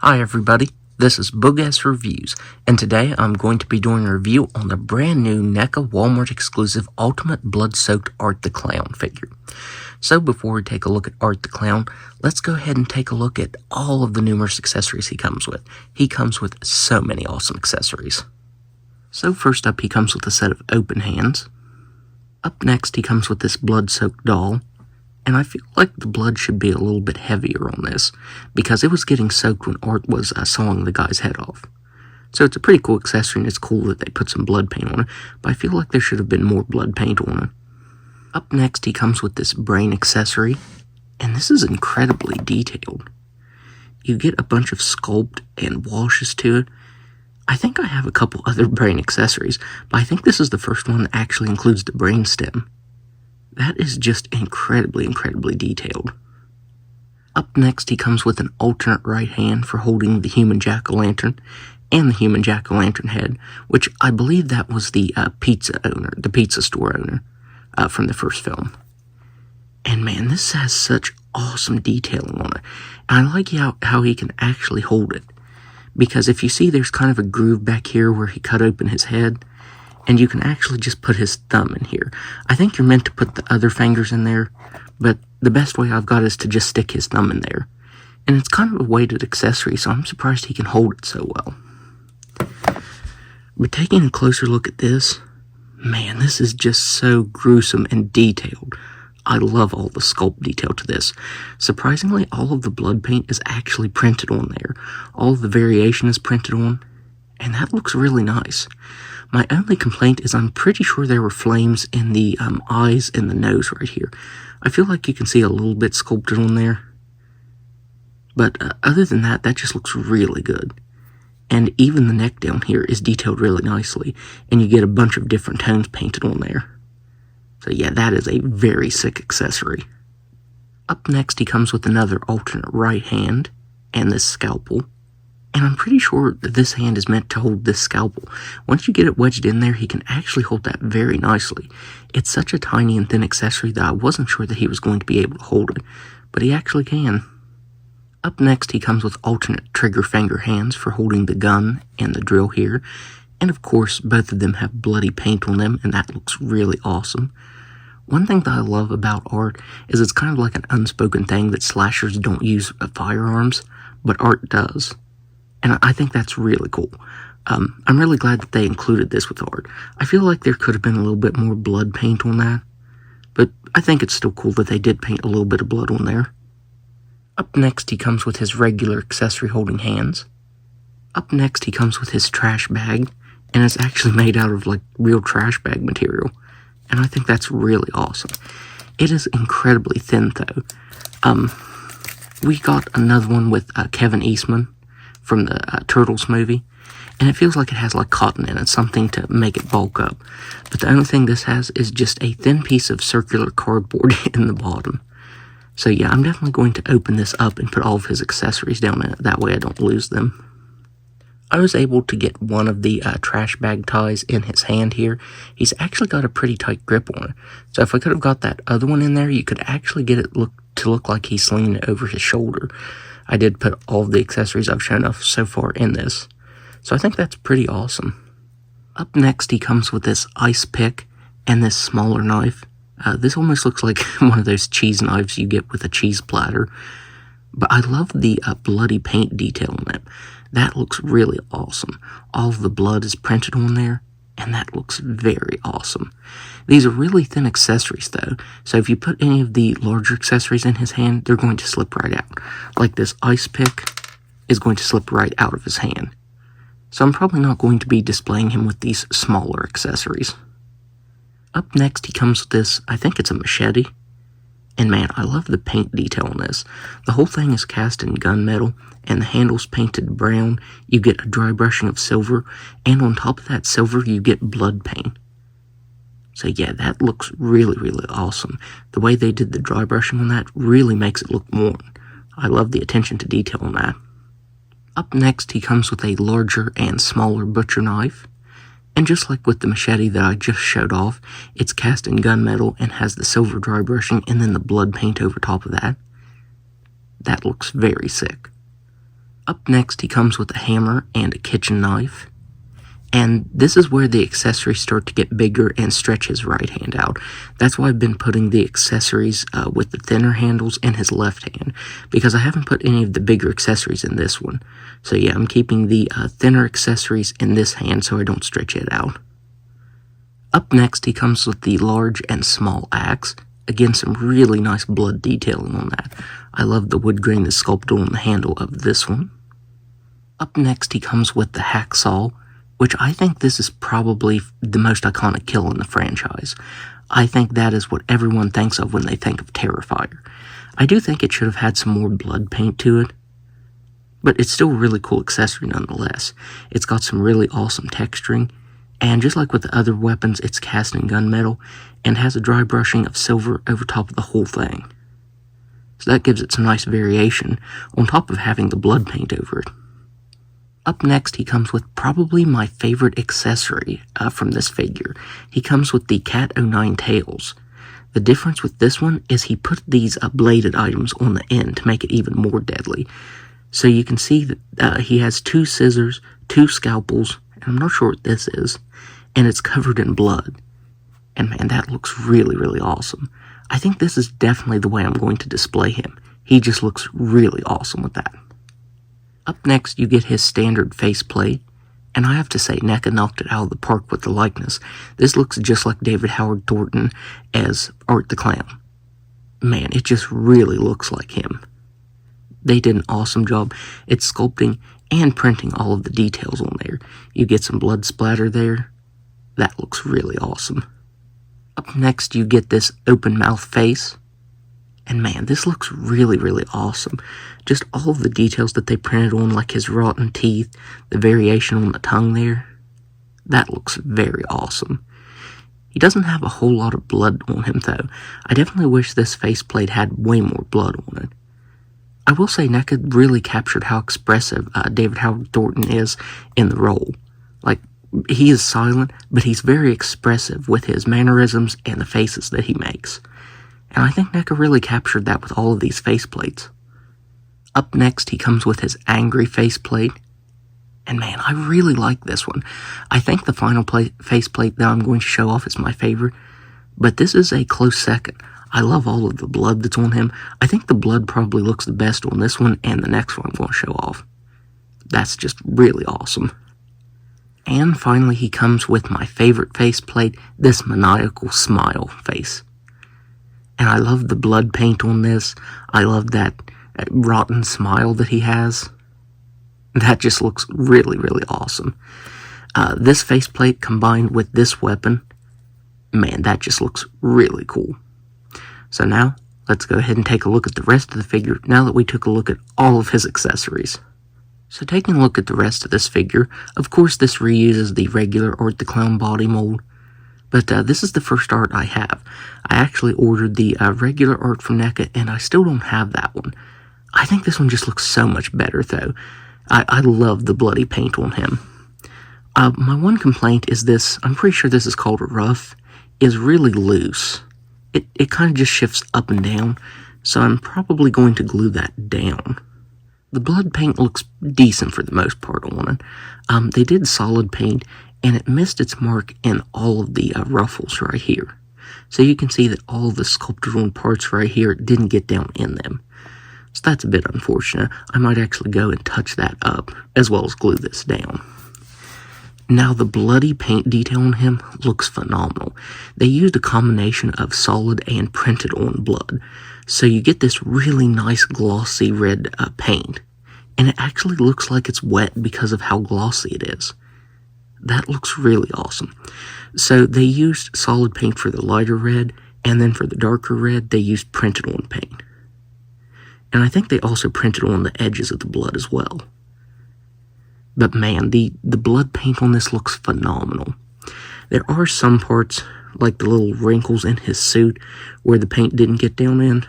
Hi everybody, this is Boogess Reviews, and today I'm going to be doing a review on the brand new Neca Walmart exclusive Ultimate Blood-Soaked Art the Clown figure. So before we take a look at Art the Clown, let's go ahead and take a look at all of the numerous accessories he comes with. He comes with so many awesome accessories. So first up, he comes with a set of open hands. Up next, he comes with this blood-soaked doll. And I feel like the blood should be a little bit heavier on this, because it was getting soaked when Art was sawing the guy's head off. So it's a pretty cool accessory, and it's cool that they put some blood paint on it, but I feel like there should have been more blood paint on it. Up next, he comes with this brain accessory, and this is incredibly detailed. You get a bunch of sculpt and washes to it. I think I have a couple other brain accessories, but I think this is the first one that actually includes the brain stem. That is just incredibly detailed. Up next, he comes with an alternate right hand for holding the human jack-o'-lantern and the human jack-o'-lantern head, which I believe that was the pizza store owner from the first film. And man, this has such awesome detailing on it. And I like how he can actually hold it, because if you see, there's kind of a groove back here where he cut open his head, and you can actually just put his thumb in here. I think you're meant to put the other fingers in there, but the best way I've got is to just stick his thumb in there. And it's kind of a weighted accessory, so I'm surprised he can hold it so well. But taking a closer look at this, man, this is just so gruesome and detailed. I love all the sculpt detail to this. Surprisingly, all of the blood paint is actually printed on there. All of the variation is printed on, and that looks really nice. My only complaint is I'm pretty sure there were flames in the eyes and the nose right here. I feel like you can see a little bit sculpted on there. But other than that, that just looks really good. And even the neck down here is detailed really nicely, and you get a bunch of different tones painted on there. So yeah, that is a very sick accessory. Up next, he comes with another alternate right hand and this scalpel. And I'm pretty sure that this hand is meant to hold this scalpel. Once you get it wedged in there, he can actually hold that very nicely. It's such a tiny and thin accessory that I wasn't sure that he was going to be able to hold it, but he actually can. Up next, he comes with alternate trigger finger hands for holding the gun and the drill here. And of course, both of them have bloody paint on them, and that looks really awesome. One thing that I love about Art is it's kind of like an unspoken thing that slashers don't use firearms, but Art does. And I think that's really cool. I'm really glad that they included this with Art. I feel like there could have been a little bit more blood paint on that, but I think it's still cool that they did paint a little bit of blood on there. Up next, he comes with his regular accessory holding hands. Up next, he comes with his trash bag, and it's actually made out of like real trash bag material, and I think that's really awesome. It is incredibly thin though. We got another one with Kevin Eastman from the Turtles movie, and it feels like it has like cotton in it, something to make it bulk up. But the only thing this has is just a thin piece of circular cardboard in the bottom. So yeah, I'm definitely going to open this up and put all of his accessories down in it, that way I don't lose them. I was able to get one of the trash bag ties in his hand here. He's actually got a pretty tight grip on it, so if I could have got that other one in there, you could actually get it to look like he's slinging it over his shoulder. I did put all of the accessories I've shown off so far in this, so I think that's pretty awesome. Up next, he comes with this ice pick and this smaller knife. This almost looks like one of those cheese knives you get with a cheese platter, but I love the bloody paint detail on it. That looks really awesome. All of the blood is printed on there, and that looks very awesome. These are really thin accessories though, so if you put any of the larger accessories in his hand, they're going to slip right out. Like this ice pick is going to slip right out of his hand. So I'm probably not going to be displaying him with these smaller accessories. Up next, he comes with this, I think it's a machete. And man, I love the paint detail on this. The whole thing is cast in gunmetal, and the handle's painted brown. You get a dry brushing of silver, and on top of that silver, you get blood paint. So yeah, that looks really awesome. The way they did the dry brushing on that really makes it look worn. I love the attention to detail on that. Up next, he comes with a larger and smaller butcher knife. And just like with the machete that I just showed off, it's cast in gunmetal and has the silver dry brushing and then the blood paint over top of that. That looks very sick. Up next, he comes with a hammer and a kitchen knife. And this is where the accessories start to get bigger and stretch his right hand out. That's why I've been putting the accessories with the thinner handles in his left hand, because I haven't put any of the bigger accessories in this one. So yeah, I'm keeping the thinner accessories in this hand so I don't stretch it out. Up next, he comes with the large and small axe. Again, some really nice blood detailing on that. I love the wood grain that's sculpted on the handle of this one. Up next, he comes with the hacksaw, which I think this is probably the most iconic kill in the franchise. I think that is what everyone thinks of when they think of Terrifier. I do think it should have had some more blood paint to it, but it's still a really cool accessory nonetheless. It's got some really awesome texturing, and just like with the other weapons, it's cast in gunmetal and has a dry brushing of silver over top of the whole thing. So that gives it some nice variation on top of having the blood paint over it. Up next, he comes with probably my favorite accessory from this figure. He comes with the Cat O' Tails. The difference with this one is he put these bladed items on the end to make it even more deadly. So you can see that he has 2 scissors, 2 scalpels, and I'm not sure what this is, and it's covered in blood. And man, that looks really, really awesome. I think this is definitely the way I'm going to display him. He just looks really awesome with that. Up next, you get his standard faceplate, and I have to say, Neca knocked it out of the park with the likeness. This looks just like David Howard Thornton as Art the Clown. Man, it just really looks like him. They did an awesome job at sculpting and printing all of the details on there. You get some blood splatter there. That looks really awesome. Up next, you get this open mouth face. And man, this looks really, really awesome. Just all of the details that they printed on, like his rotten teeth, the variation on the tongue there. That looks very awesome. He doesn't have a whole lot of blood on him, though. I definitely wish this faceplate had way more blood on it. I will say Neca really captured how expressive David Howard Thornton is in the role. Like, he is silent, but he's very expressive with his mannerisms and the faces that he makes. And I think Neca really captured that with all of these faceplates. Up next, he comes with his angry faceplate. And man, I really like this one. I think the final faceplate that I'm going to show off is my favorite. But this is a close second. I love all of the blood that's on him. I think the blood probably looks the best on this one and the next one I'm going to show off. That's just really awesome. And finally, he comes with my favorite faceplate, this maniacal smile face. And I love the blood paint on this. I love that rotten smile that he has. That just looks really, really awesome. This faceplate combined with this weapon, man, that just looks really cool. So now, let's go ahead and take a look at the rest of the figure now that we took a look at all of his accessories. So taking a look at the rest of this figure, of course this reuses the regular Art the Clown body mold. But this is the first art I have. I actually ordered the regular art from Neca, and I still don't have that one. I think this one just looks so much better, though. I love the bloody paint on him. My one complaint is this, I'm pretty sure this is called a ruff, is really loose. It kind of just shifts up and down, so I'm probably going to glue that down. The blood paint looks decent for the most part on it. They did solid paint, and it missed its mark in all of the ruffles right here. So you can see that all the sculpted on parts right here didn't get down in them. So that's a bit unfortunate. I might actually go and touch that up, as well as glue this down. Now the bloody paint detail on him looks phenomenal. They used a combination of solid and printed on blood. So you get this really nice glossy red paint. And it actually looks like it's wet because of how glossy it is. That looks really awesome. So they used solid paint for the lighter red, and then for the darker red, they used printed on paint. And I think they also printed on the edges of the blood as well. But man, the blood paint on this looks phenomenal. There are some parts, like the little wrinkles in his suit, where the paint didn't get down in.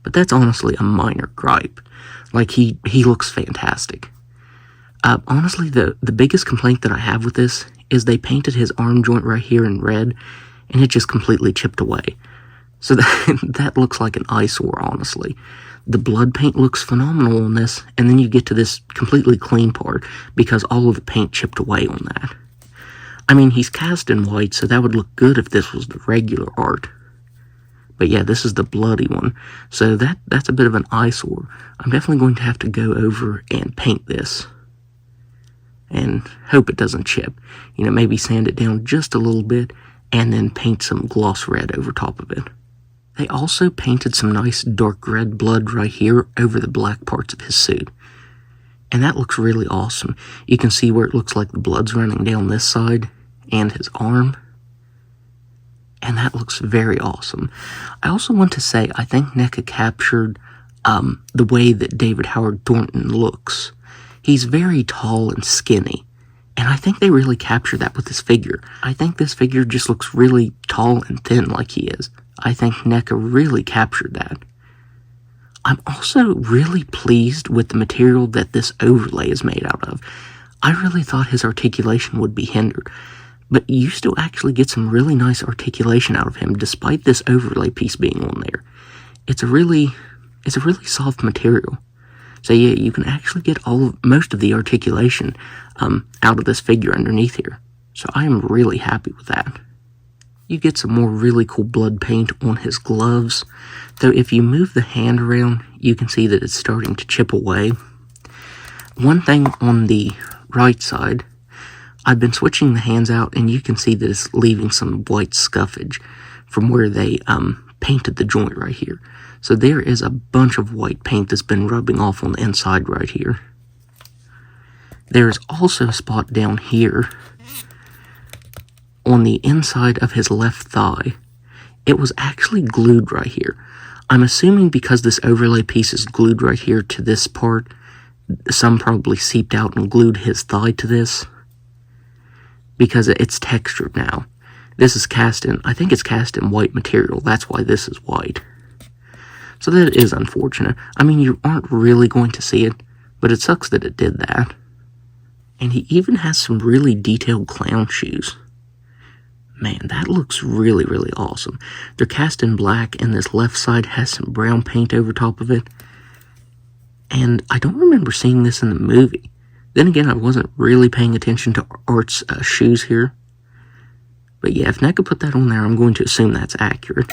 But that's honestly a minor gripe. Like, he looks fantastic. Honestly, the biggest complaint that I have with this is they painted his arm joint right here in red, and it just completely chipped away. So that looks like an eyesore, honestly. The blood paint looks phenomenal on this, and then you get to this completely clean part because all of the paint chipped away on that. I mean, he's cast in white, so that would look good if this was the regular art. But yeah, this is the bloody one, so that's a bit of an eyesore. I'm definitely going to have to go over and paint this. And hope it doesn't chip. You know, maybe sand it down just a little bit, and then paint some gloss red over top of it. They also painted some nice dark red blood right here over the black parts of his suit. And that looks really awesome. You can see where it looks like the blood's running down this side and his arm. And that looks very awesome. I also want to say I think Neca captured the way that David Howard Thornton looks. He's very tall and skinny. And I think they really captured that with this figure. I think this figure just looks really tall and thin like he is. I think Neca really captured that. I'm also really pleased with the material that this overlay is made out of. I really thought his articulation would be hindered, but you still actually get some really nice articulation out of him despite this overlay piece being on there. It's a really soft material. So yeah, you can actually get most of the articulation out of this figure underneath here. So I am really happy with that. You get some more really cool blood paint on his gloves, though if you move the hand around, you can see that it's starting to chip away. One thing on the right side, I've been switching the hands out, and you can see that it's leaving some white scuffage from where they painted the joint right here. So there is a bunch of white paint that's been rubbing off on the inside right here. There is also a spot down here on the inside of his left thigh. It was actually glued right here. I'm assuming because this overlay piece is glued right here to this part, some probably seeped out and glued his thigh to this, because it's textured now. This is cast in, I think it's cast in white material, that's why this is white. So that is unfortunate. I mean, you aren't really going to see it, but it sucks that it did that. And he even has some really detailed clown shoes. Man, that looks really, really awesome. They're cast in black, and this left side has some brown paint over top of it. And I don't remember seeing this in the movie. Then again, I wasn't really paying attention to Art's shoes here. But yeah, if Neca put that on there, I'm going to assume that's accurate.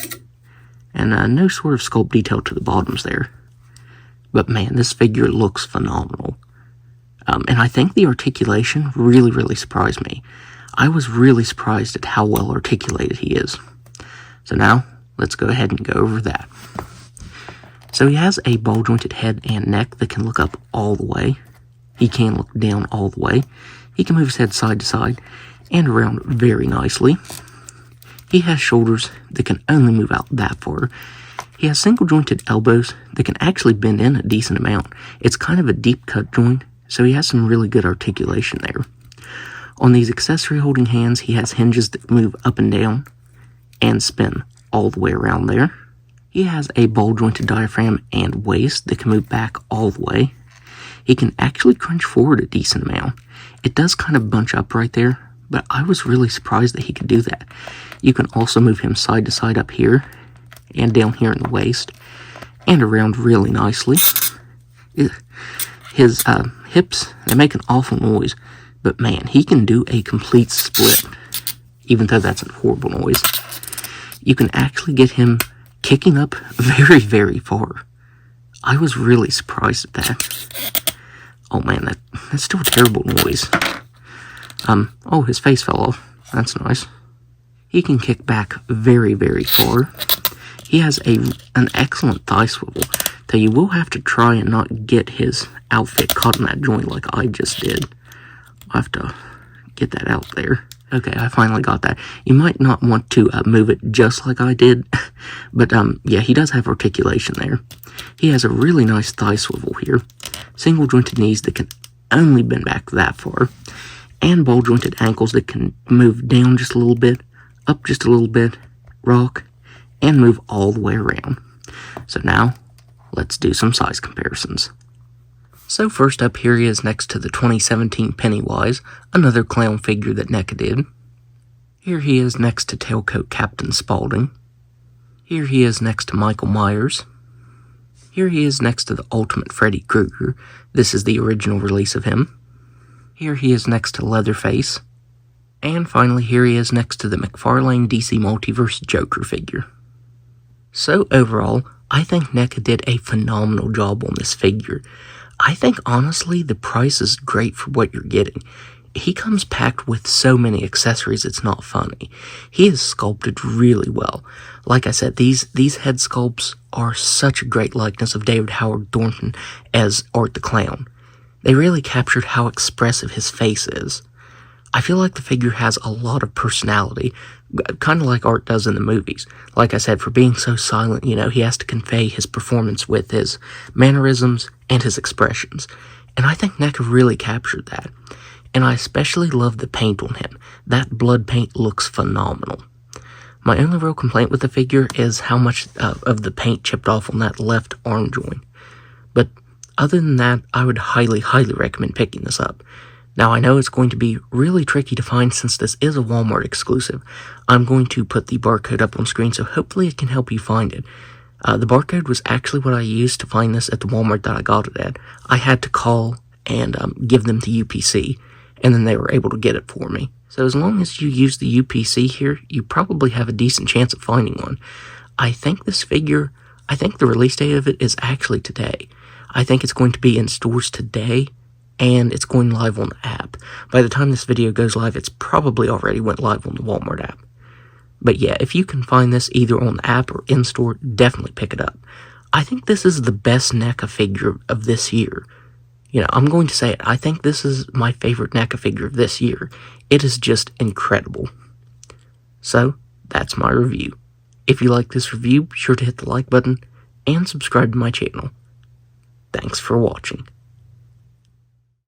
And no sort of sculpt detail to the bottoms there. But man, this figure looks phenomenal. And I think the articulation really, really surprised me. I was really surprised at how well articulated he is. So now, let's go ahead and go over that. So he has a ball-jointed head and neck that can look up all the way. He can look down all the way. He can move his head side to side and around very nicely. He has shoulders that can only move out that far. He has single-jointed elbows that can actually bend in a decent amount. It's kind of a deep cut joint, so he has some really good articulation there. On these accessory holding hands, he has hinges that move up and down and spin all the way around there. He has a ball-jointed diaphragm and waist that can move back all the way. He can actually crunch forward a decent amount. It does kind of bunch up right there, but I was really surprised that he could do that. You can also move him side to side up here and down here in the waist and around really nicely. His hips, they make an awful noise. But man, he can do a complete split, even though that's a horrible noise. You can actually get him kicking up very, very far. I was really surprised at that. Oh man, that's still a terrible noise. Oh, his face fell off. That's nice. He can kick back very, very far. He has an excellent thigh swivel, though you will have to try and not get his outfit caught in that joint like I just did. I have to get that out there. Okay, I finally got that. You might not want to move it just like I did, but yeah, he does have articulation there. He has a really nice thigh swivel here, single jointed knees that can only bend back that far, and ball jointed ankles that can move down just a little bit, up just a little bit, rock, and move all the way around. So now, let's do some size comparisons. So first up here he is next to the 2017 Pennywise, another clown figure that Neca did. Here he is next to Tailcoat Captain Spaulding. Here he is next to Michael Myers. Here he is next to the Ultimate Freddy Krueger. This is the original release of him. Here he is next to Leatherface. And finally, here he is next to the McFarlane DC Multiverse Joker figure. So overall, I think Neca did a phenomenal job on this figure. I think honestly, the price is great for what you're getting. He comes packed with so many accessories, it's not funny. He is sculpted really well. Like I said, these head sculpts are such a great likeness of David Howard Thornton as Art the Clown. They really captured how expressive his face is. I feel like the figure has a lot of personality, kind of like Art does in the movies. Like I said, for being so silent, he has to convey his performance with his mannerisms and his expressions. And I think Neca really captured that. And I especially love the paint on him. That blood paint looks phenomenal. My only real complaint with the figure is how much of the paint chipped off on that left arm joint. But other than that, I would highly, highly recommend picking this up. Now, I know it's going to be really tricky to find since this is a Walmart exclusive. I'm going to put the barcode up on screen, so hopefully it can help you find it. The barcode was actually what I used to find this at the Walmart that I got it at. I had to call and give them the UPC, and then they were able to get it for me. So as long as you use the UPC here, you probably have a decent chance of finding one. I think this figure, the release date of it is actually today. I think it's going to be in stores today, and it's going live on the app. By the time this video goes live, it's probably already went live on the Walmart app. But yeah, if you can find this either on the app or in-store, definitely pick it up. I think this is the best NECA figure of this year. I'm going to say it. I think this is my favorite NECA figure of this year. It is just incredible. So, that's my review. If you like this review, be sure to hit the like button and subscribe to my channel. Thanks for watching.